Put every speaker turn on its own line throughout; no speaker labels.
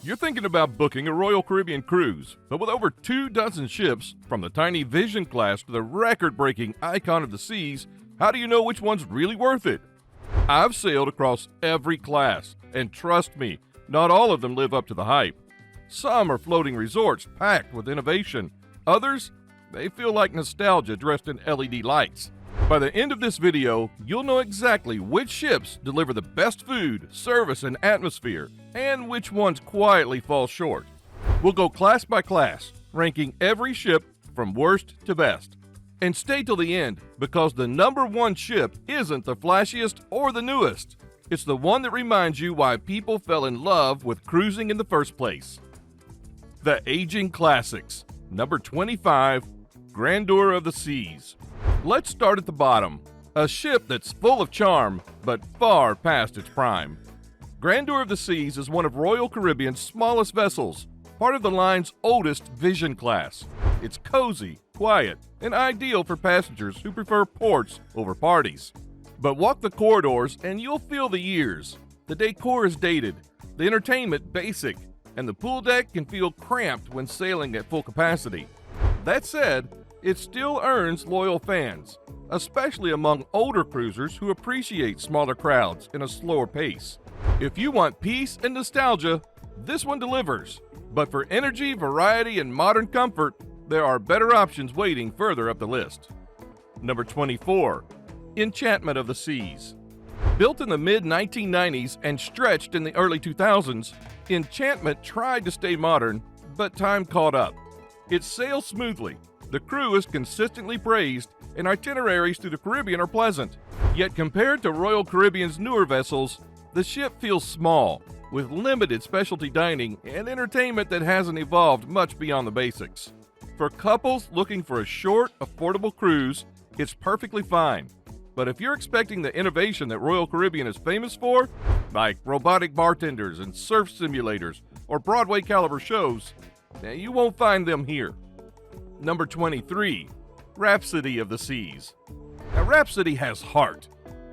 You're thinking about booking a Royal Caribbean cruise, but with over 24 ships, from the tiny Vision class to the record-breaking Icon of the Seas, how do you know which one's really worth it? I've sailed across every class, and trust me, not all of them live up to the hype. Some are floating resorts packed with innovation. Others, they feel like nostalgia dressed in LED lights. By the end of this video, you'll know exactly which ships deliver the best food, service, and atmosphere, and which ones quietly fall short. We'll go class by class, ranking every ship from worst to best. And stay till the end, because the number one ship isn't the flashiest or the newest. It's the one that reminds you why people fell in love with cruising in the first place. The Aging Classics. Number 25, Grandeur of the Seas. Let's start at the bottom. A ship that's full of charm, but far past its prime. Grandeur of the Seas is one of Royal Caribbean's smallest vessels, part of the line's oldest Vision class. It's cozy, quiet, and ideal for passengers who prefer ports over parties. But walk the corridors and you'll feel the years. The decor is dated, the entertainment basic, and the pool deck can feel cramped when sailing at full capacity. That said, it still earns loyal fans, especially among older cruisers who appreciate smaller crowds and a slower pace. If you want peace and nostalgia, this one delivers. But for energy, variety, and modern comfort, there are better options waiting further up the list. Number 24, Enchantment of the Seas. Built in the mid-1990s and stretched in the early 2000s, Enchantment tried to stay modern, but time caught up. It sails smoothly, the crew is consistently praised, and itineraries through the Caribbean are pleasant. Yet compared to Royal Caribbean's newer vessels, the ship feels small, with limited specialty dining and entertainment that hasn't evolved much beyond the basics. For couples looking for a short, affordable cruise, it's perfectly fine. But if you're expecting the innovation that Royal Caribbean is famous for, like robotic bartenders and surf simulators or Broadway caliber shows, you won't find them here. Number 23, Rhapsody of the Seas. Now, Rhapsody has heart.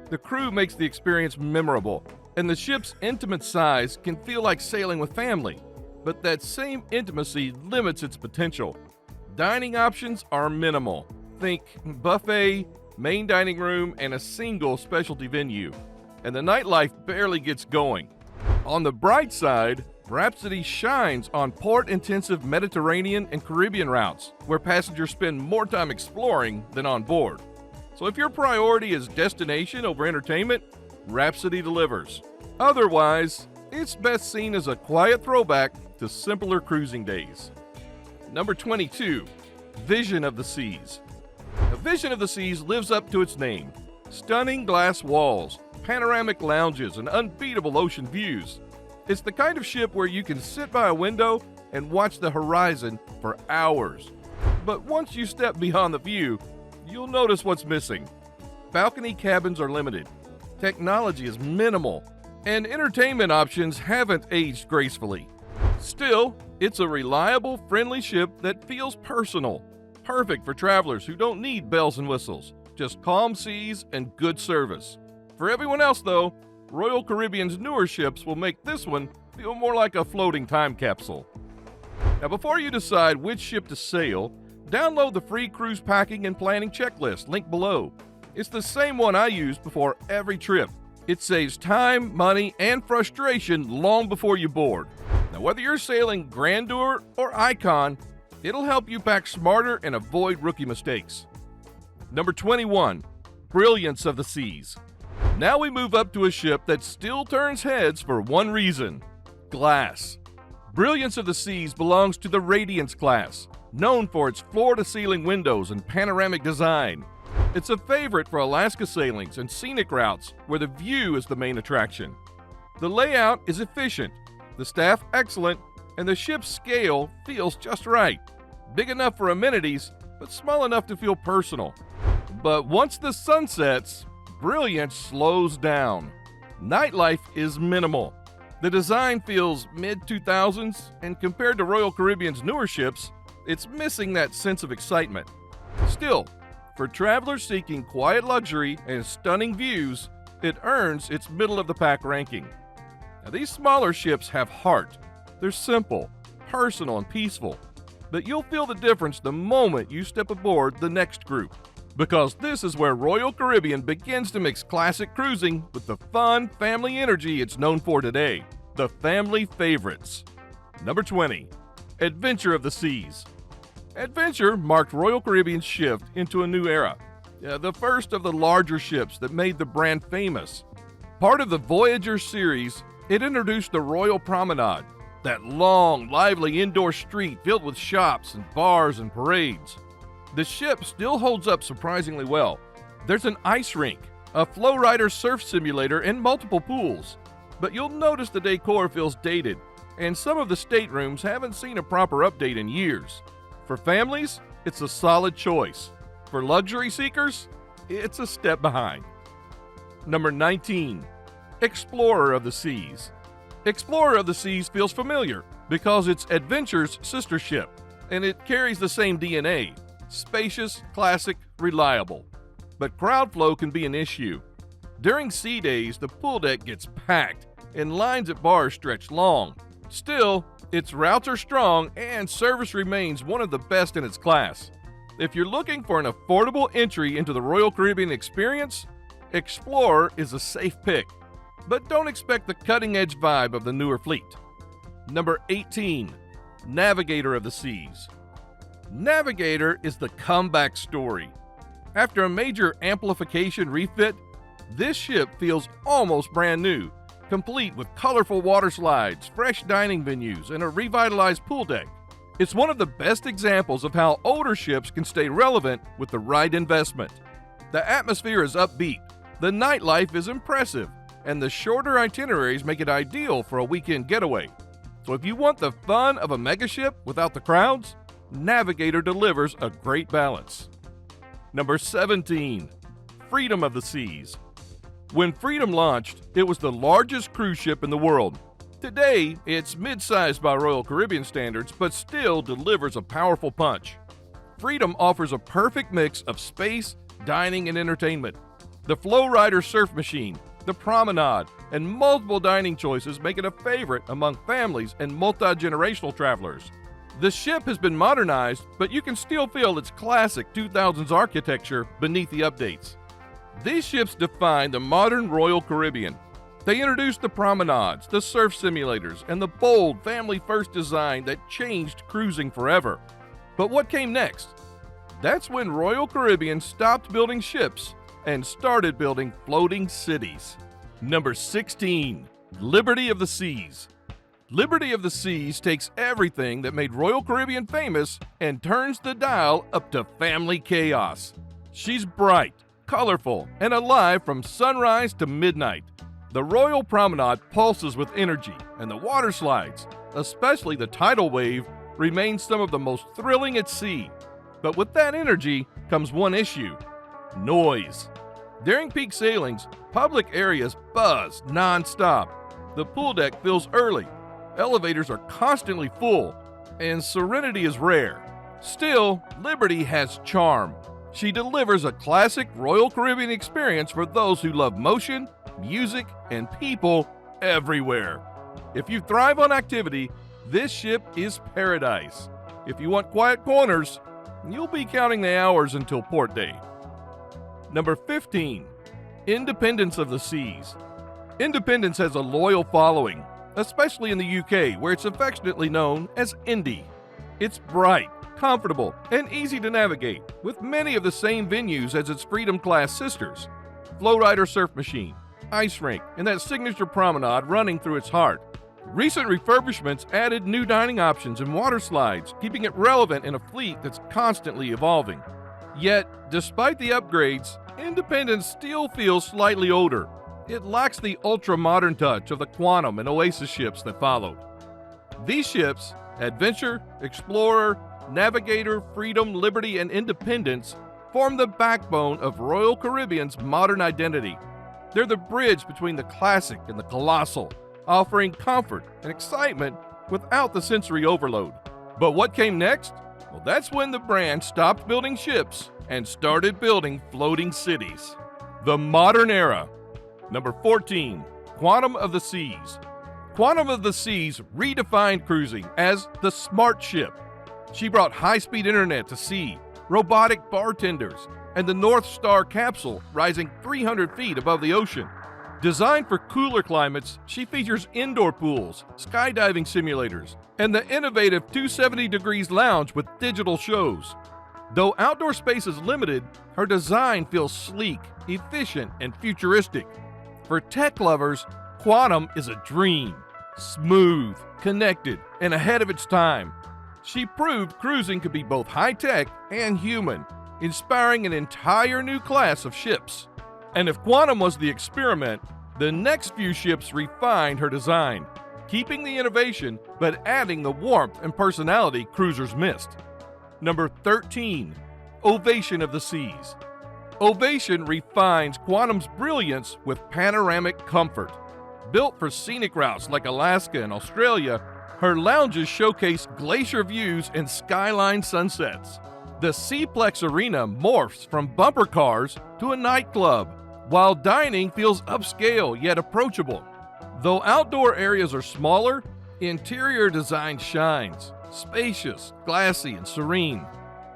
The crew makes the experience memorable, and the ship's intimate size can feel like sailing with family. But that same intimacy limits its potential. Dining options are minimal. Think buffet, main dining room, and a single specialty venue. And the nightlife barely gets going. On the bright side, Rhapsody shines on port-intensive Mediterranean and Caribbean routes, where passengers spend more time exploring than on board. So if your priority is destination over entertainment, Rhapsody delivers. Otherwise, it's best seen as a quiet throwback to simpler cruising days. Number 22, Vision of the Seas. The Vision of the Seas lives up to its name. Stunning glass walls, panoramic lounges, and unbeatable ocean views. It's the kind of ship where you can sit by a window and watch the horizon for hours. But once you step beyond the view, you'll notice what's missing. Balcony cabins are limited, technology is minimal, and entertainment options haven't aged gracefully. Still, it's a reliable, friendly ship that feels personal, perfect for travelers who don't need bells and whistles, just calm seas and good service. For everyone else, though, Royal Caribbean's newer ships will make this one feel more like a floating time capsule. Now, before you decide which ship to sail, download the free cruise packing and planning checklist linked below. It's the same one I use before every trip. It saves time, money, and frustration long before you board. Now, whether you're sailing Grandeur or Icon, it'll help you pack smarter and avoid rookie mistakes. Number 21, Brilliance of the Seas. Now we move up to a ship that still turns heads for one reason: glass. Brilliance of the Seas belongs to the Radiance class, known for its floor-to-ceiling windows and panoramic design. It's a favorite for Alaska sailings and scenic routes where the view is the main attraction. The layout is efficient, the staff excellent, and the ship's scale feels just right. Big enough for amenities, but small enough to feel personal. But once the sun sets, Brilliance slows down. Nightlife is minimal. The design feels mid-2000s, and compared to Royal Caribbean's newer ships, it's missing that sense of excitement. Still, for travelers seeking quiet luxury and stunning views, it earns its middle-of-the-pack ranking. Now, these smaller ships have heart. They're simple, personal, and peaceful. But you'll feel the difference the moment you step aboard the next group. Because this is where Royal Caribbean begins to mix classic cruising with the fun, family energy it's known for today. The family favorites. Number 20. Adventure of the Seas. Adventure marked Royal Caribbean's shift into a new era. The first of the larger ships that made the brand famous. Part of the Voyager series, it introduced the Royal Promenade, that long, lively indoor street filled with shops and bars and parades. The ship still holds up surprisingly well. There's an ice rink, a flow rider surf simulator, and multiple pools. But you'll notice the decor feels dated, and some of the staterooms haven't seen a proper update in years. For families, it's a solid choice. For luxury seekers, it's a step behind. Number 19. Explorer of the Seas. Explorer of the Seas feels familiar because it's Adventure's sister ship, and it carries the same DNA. Spacious, classic, reliable. But crowd flow can be an issue. During sea days, the pool deck gets packed and lines at bars stretch long. Still, its routes are strong and service remains one of the best in its class. If you're looking for an affordable entry into the Royal Caribbean experience, Explorer is a safe pick. But don't expect the cutting-edge vibe of the newer fleet. Number 18. Navigator of the Seas. Navigator is the comeback story. After a major amplification refit, this ship feels almost brand new, complete with colorful water slides, fresh dining venues, and a revitalized pool deck. It's one of the best examples of how older ships can stay relevant with the right investment. The atmosphere is upbeat, the nightlife is impressive, and the shorter itineraries make it ideal for a weekend getaway. So if you want the fun of a megaship without the crowds, Navigator delivers a great balance. Number 17. Freedom of the Seas. When Freedom launched, it was the largest cruise ship in the world. Today, it's mid-sized by Royal Caribbean standards, but still delivers a powerful punch. Freedom offers a perfect mix of space, dining, and entertainment. The Flow Rider surf machine, the promenade, and multiple dining choices make it a favorite among families and multi-generational travelers. The ship has been modernized, but you can still feel its classic 2000s architecture beneath the updates. These ships define the modern Royal Caribbean. They introduced the promenades, the surf simulators, and the bold family-first design that changed cruising forever. But what came next? That's when Royal Caribbean stopped building ships and started building floating cities. Number 16. Liberty of the Seas. Liberty of the Seas takes everything that made Royal Caribbean famous and turns the dial up to family chaos. She's bright, colorful, and alive from sunrise to midnight. The Royal Promenade pulses with energy, and the water slides, especially the tidal wave, remain some of the most thrilling at sea. But with that energy comes one issue: noise. During peak sailings, public areas buzz non-stop. The pool deck fills early, elevators are constantly full, and serenity is rare. Still, Liberty has charm. She delivers a classic Royal Caribbean experience for those who love motion, music, and people everywhere. If you thrive on activity, this ship is paradise. If you want quiet corners, you'll be counting the hours until port day. Number 15. Independence of the Seas. Independence has a loyal following, especially in the UK, where it's affectionately known as Indy. It's bright, comfortable, and easy to navigate, with many of the same venues as its Freedom-class sisters. Flow Rider surf machine, ice rink, and that signature promenade running through its heart. Recent refurbishments added new dining options and water slides, keeping it relevant in a fleet that's constantly evolving. Yet, despite the upgrades, Independence still feels slightly older. It lacks the ultra-modern touch of the Quantum and Oasis ships that followed. These ships, Adventure, Explorer, Navigator, Freedom, Liberty, and Independence, form the backbone of Royal Caribbean's modern identity. They're the bridge between the classic and the colossal, offering comfort and excitement without the sensory overload. But what came next? Well, that's when the brand stopped building ships and started building floating cities. The modern era. Number 14. Quantum of the Seas. Quantum of the Seas redefined cruising as the smart ship. She brought high-speed internet to sea, robotic bartenders, and the North Star capsule rising 300 feet above the ocean. Designed for cooler climates, she features indoor pools, skydiving simulators, and the innovative 270 Degrees Lounge with digital shows. Though outdoor space is limited, her design feels sleek, efficient, and futuristic. For tech lovers, Quantum is a dream. Smooth, connected, and ahead of its time. She proved cruising could be both high-tech and human, inspiring an entire new class of ships. And if Quantum was the experiment, the next few ships refined her design, keeping the innovation but adding the warmth and personality cruisers missed. Number 13, Ovation of the Seas. Ovation refines Quantum's brilliance with panoramic comfort. Built for scenic routes like Alaska and Australia, her lounges showcase glacier views and skyline sunsets. The Seaplex Arena morphs from bumper cars to a nightclub, while dining feels upscale yet approachable. Though outdoor areas are smaller, interior design shines, spacious, glassy, and serene.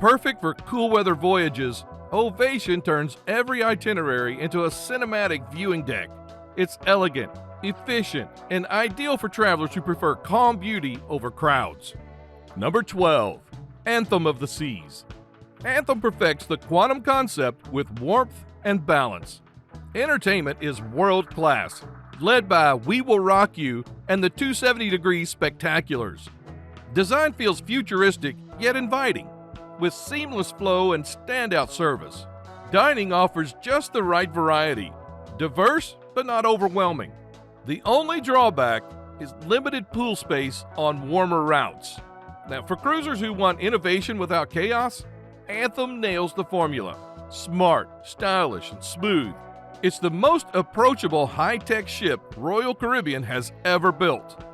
Perfect for cool weather voyages, Ovation turns every itinerary into a cinematic viewing deck. It's elegant, efficient, and ideal for travelers who prefer calm beauty over crowds. Number 12, Anthem of the Seas. Anthem perfects the Quantum concept with warmth and balance. Entertainment is world-class, led by We Will Rock You and the 270 Degrees Spectaculars. Design feels futuristic yet inviting, with seamless flow and standout service. Dining offers just the right variety, diverse but not overwhelming. The only drawback is limited pool space on warmer routes. Now, for cruisers who want innovation without chaos, Anthem nails the formula. Smart, stylish, and smooth. It's the most approachable high-tech ship Royal Caribbean has ever built.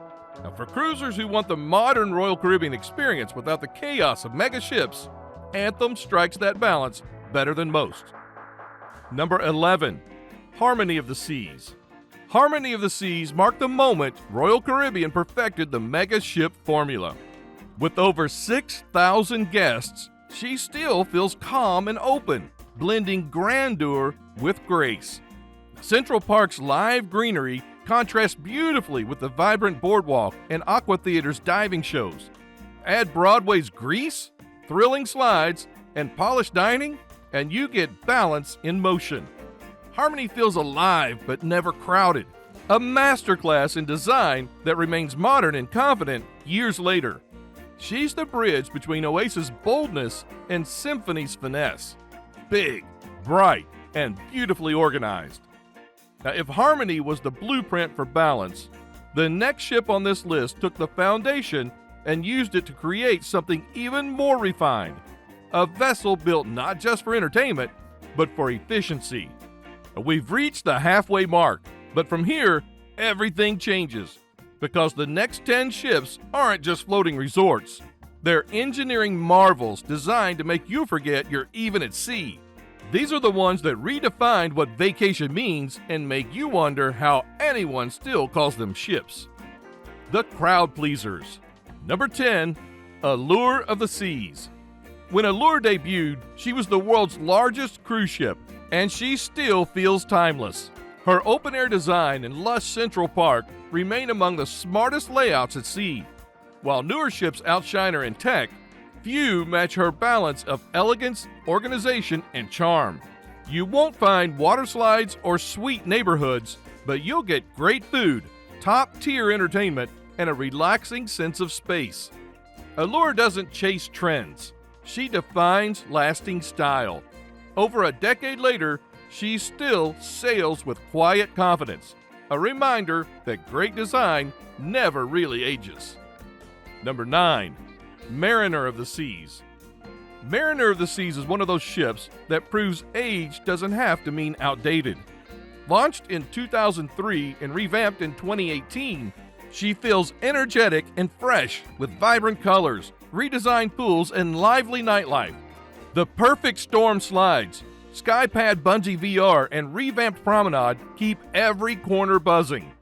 Now, for cruisers who want the modern Royal Caribbean experience without the chaos of mega ships, Anthem strikes that balance better than most. Number 11, Harmony of the Seas. Harmony of the Seas marked the moment Royal Caribbean perfected the mega ship formula. With over 6,000 guests, she still feels calm and open, blending grandeur with grace. Central Park's live greenery contrasts beautifully with the vibrant boardwalk and Aqua Theater's diving shows. Add Broadway's grease, thrilling slides, and polished dining, and you get balance in motion. Harmony feels alive but never crowded. A masterclass in design that remains modern and confident years later. She's the bridge between Oasis' boldness and Symphony's finesse. Big, bright, and beautifully organized. Now, if Harmony was the blueprint for balance, the next ship on this list took the foundation and used it to create something even more refined. A vessel built not just for entertainment, but for efficiency. We've reached the halfway mark, but from here, everything changes. Because the next 10 ships aren't just floating resorts. They're engineering marvels designed to make you forget you're even at sea. These are the ones that redefined what vacation means and make you wonder how anyone still calls them ships. The crowd pleasers. Number 10, Allure of the Seas. When Allure debuted, she was the world's largest cruise ship, and she still feels timeless. Her open-air design and lush Central Park remain among the smartest layouts at sea. While newer ships outshine her in tech, few match her balance of elegance, organization, and charm. You won't find water slides or sweet neighborhoods, but you'll get great food, top-tier entertainment, and a relaxing sense of space. Allure doesn't chase trends. She defines lasting style. Over a decade later, she still sails with quiet confidence. A reminder that great design never really ages. Number 9, Mariner of the Seas. Mariner of the Seas is one of those ships that proves age doesn't have to mean outdated. Launched in 2003 and revamped in 2018, she feels energetic and fresh with vibrant colors, redesigned pools, and lively nightlife. The perfect storm slides, Skypad Bungee VR, and revamped promenade keep every corner buzzing.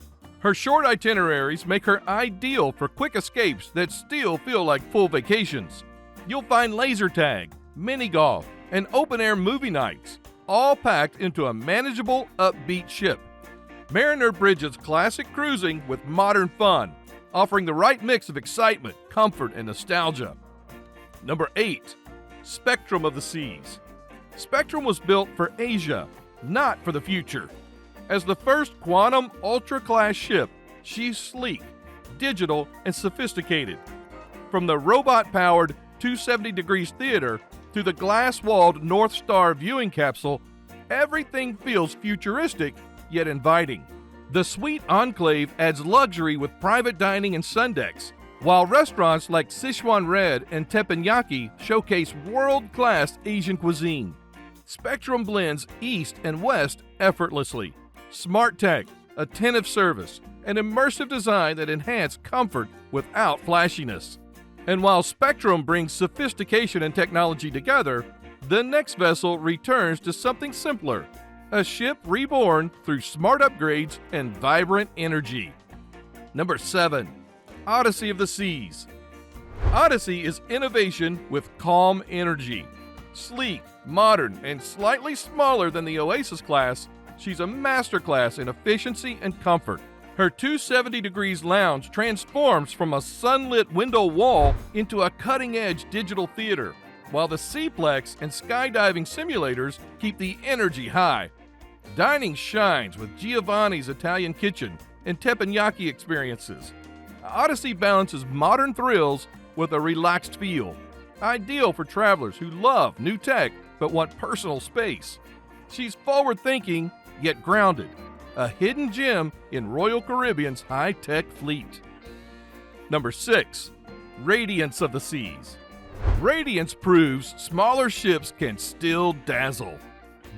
Her short itineraries make her ideal for quick escapes that still feel like full vacations. You'll find laser tag, mini golf, and open-air movie nights, all packed into a manageable, upbeat ship. Mariner bridges classic cruising with modern fun, offering the right mix of excitement, comfort, and nostalgia. Number 8. Spectrum of the Seas. Spectrum was built for Asia, not for the future. As the first quantum ultra-class ship, she's sleek, digital, and sophisticated. From the robot-powered 270 degrees theater to the glass-walled North Star viewing capsule, everything feels futuristic yet inviting. The suite enclave adds luxury with private dining and sun decks, while restaurants like Sichuan Red and Teppanyaki showcase world-class Asian cuisine. Spectrum blends East and West effortlessly. Smart tech, attentive service, and immersive design that enhance comfort without flashiness. And while Spectrum brings sophistication and technology together, the next vessel returns to something simpler, a ship reborn through smart upgrades and vibrant energy. Number 7. Odyssey of the Seas. Odyssey is innovation with calm energy. Sleek, modern, and slightly smaller than the Oasis class, she's a masterclass in efficiency and comfort. Her 270 degrees lounge transforms from a sunlit window wall into a cutting-edge digital theater, while the Seaplex and skydiving simulators keep the energy high. Dining shines with Giovanni's Italian Kitchen and teppanyaki experiences. Odyssey balances modern thrills with a relaxed feel, ideal for travelers who love new tech but want personal space. She's forward-thinking yet grounded, a hidden gem in Royal Caribbean's high-tech fleet. Number 6. Radiance of the Seas. Radiance proves smaller ships can still dazzle.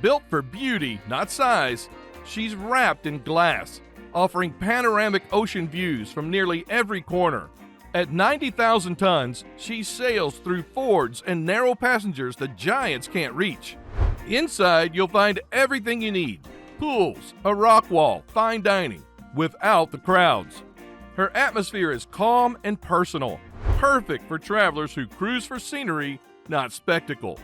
Built for beauty, not size, she's wrapped in glass, offering panoramic ocean views from nearly every corner. At 90,000 tons, she sails through fords and narrow passages the giants can't reach. Inside, you'll find everything you need: pools, a rock wall, fine dining, without the crowds. Her atmosphere is calm and personal, perfect for travelers who cruise for scenery, not spectacle.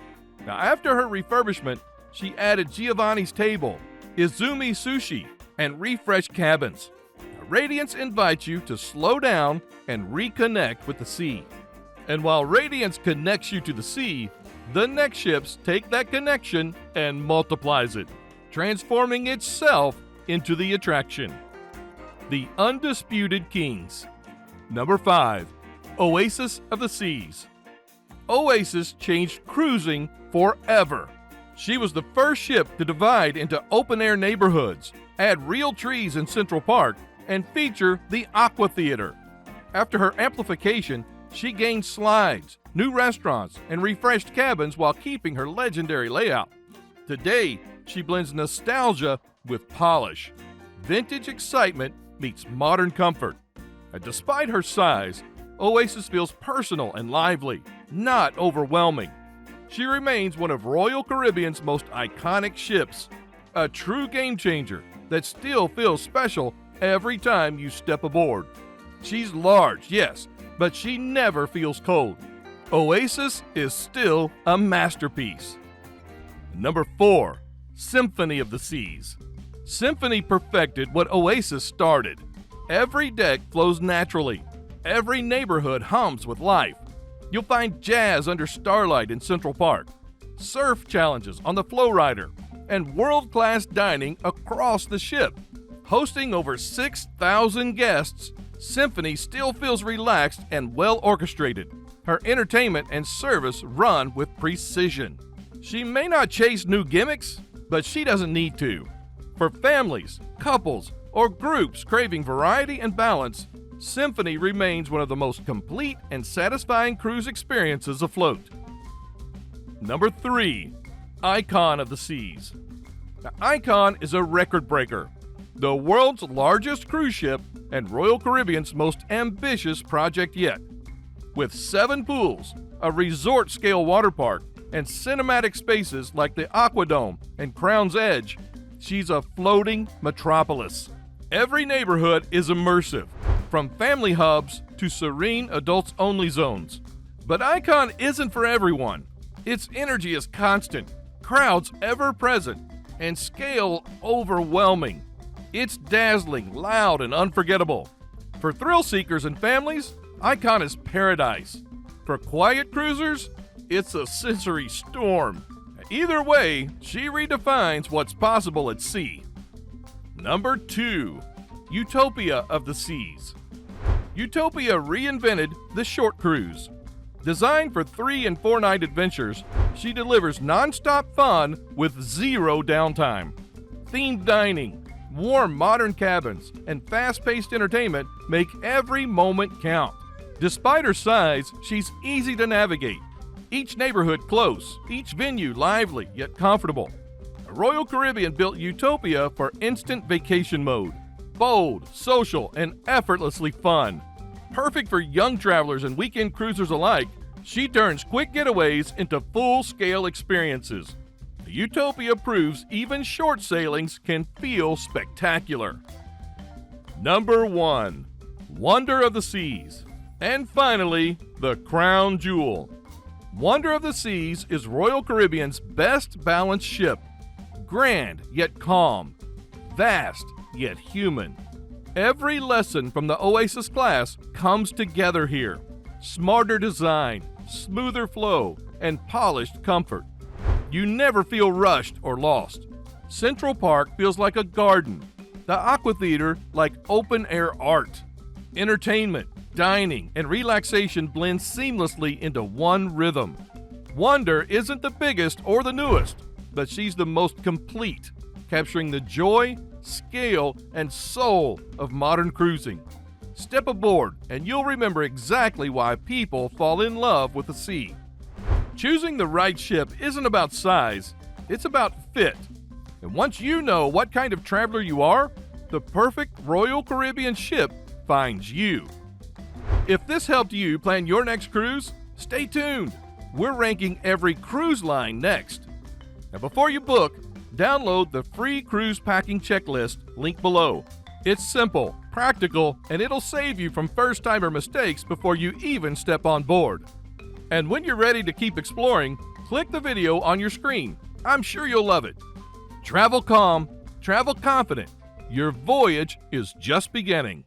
Now, after her refurbishment, she added Giovanni's Table, Izumi Sushi, and refreshed cabins. Radiance invites you to slow down and reconnect with the sea. And while Radiance connects you to the sea, the next ships take that connection and multiplies it, transforming itself into the attraction. The Undisputed Kings. Number 5. Oasis of the Seas. Oasis changed cruising forever. She was the first ship to divide into open-air neighborhoods, add real trees in Central Park, and feature the Aqua Theater. After her amplification, she gained slides, new restaurants, and refreshed cabins while keeping her legendary layout. Today, she blends nostalgia with polish. Vintage excitement meets modern comfort. And despite her size, Oasis feels personal and lively, not overwhelming. She remains one of Royal Caribbean's most iconic ships, a true game changer that still feels special every time you step aboard. She's large, yes, but she never feels cold. Oasis is still a masterpiece. Number 4. Symphony of the Seas. Symphony perfected what Oasis started. Every deck flows naturally. Every neighborhood hums with life. You'll find jazz under starlight in Central Park, surf challenges on the Flowrider, and world-class dining across the ship. Hosting over 6,000 guests, Symphony still feels relaxed and well-orchestrated. Her entertainment and service run with precision. She may not chase new gimmicks, but she doesn't need to. For families, couples, or groups craving variety and balance, Symphony remains one of the most complete and satisfying cruise experiences afloat. Number 3. Icon of the Seas. Now, Icon is a record breaker, the world's largest cruise ship and Royal Caribbean's most ambitious project yet. With 7 pools, a resort-scale water park, and cinematic spaces like the Aquadome and Crown's Edge, she's a floating metropolis. Every neighborhood is immersive, from family hubs to serene adults-only zones. But Icon isn't for everyone. Its energy is constant, crowds ever-present, and scale overwhelming. It's dazzling, loud, and unforgettable. For thrill seekers and families, Icon is paradise. For quiet cruisers, it's a sensory storm. Either way, she redefines what's possible at sea. Number 2. Utopia of the Seas. Utopia reinvented the short cruise. Designed for 3 and 4 night adventures, she delivers non-stop fun with zero downtime. Themed dining, warm modern cabins, and fast-paced entertainment make every moment count. Despite her size, she's easy to navigate. Each neighborhood close, each venue lively yet comfortable. Royal Caribbean built Utopia for instant vacation mode. Bold, social, and effortlessly fun. Perfect for young travelers and weekend cruisers alike, she turns quick getaways into full-scale experiences. Utopia proves even short sailings can feel spectacular. Number 1. Wonder of the Seas. And finally, the crown jewel. Wonder of the Seas is Royal Caribbean's best balanced ship. Grand yet calm. Vast yet human. Every lesson from the Oasis class comes together here. Smarter design, smoother flow, and polished comfort. You never feel rushed or lost. Central Park feels like a garden. The Aqua Theater like open-air art. Entertainment, dining, and relaxation blend seamlessly into one rhythm. Wonder isn't the biggest or the newest, but she's the most complete, capturing the joy, scale, and soul of modern cruising. Step aboard and you'll remember exactly why people fall in love with the sea. Choosing the right ship isn't about size, it's about fit. And once you know what kind of traveler you are, the perfect Royal Caribbean ship finds you. If this helped you plan your next cruise, stay tuned. We're ranking every cruise line next. Now before you book, download the free cruise packing checklist linked below. It's simple, practical, and it'll save you from first-timer mistakes before you even step on board. And when you're ready to keep exploring, click the video on your screen. I'm sure you'll love it. Travel calm, travel confident. Your voyage is just beginning.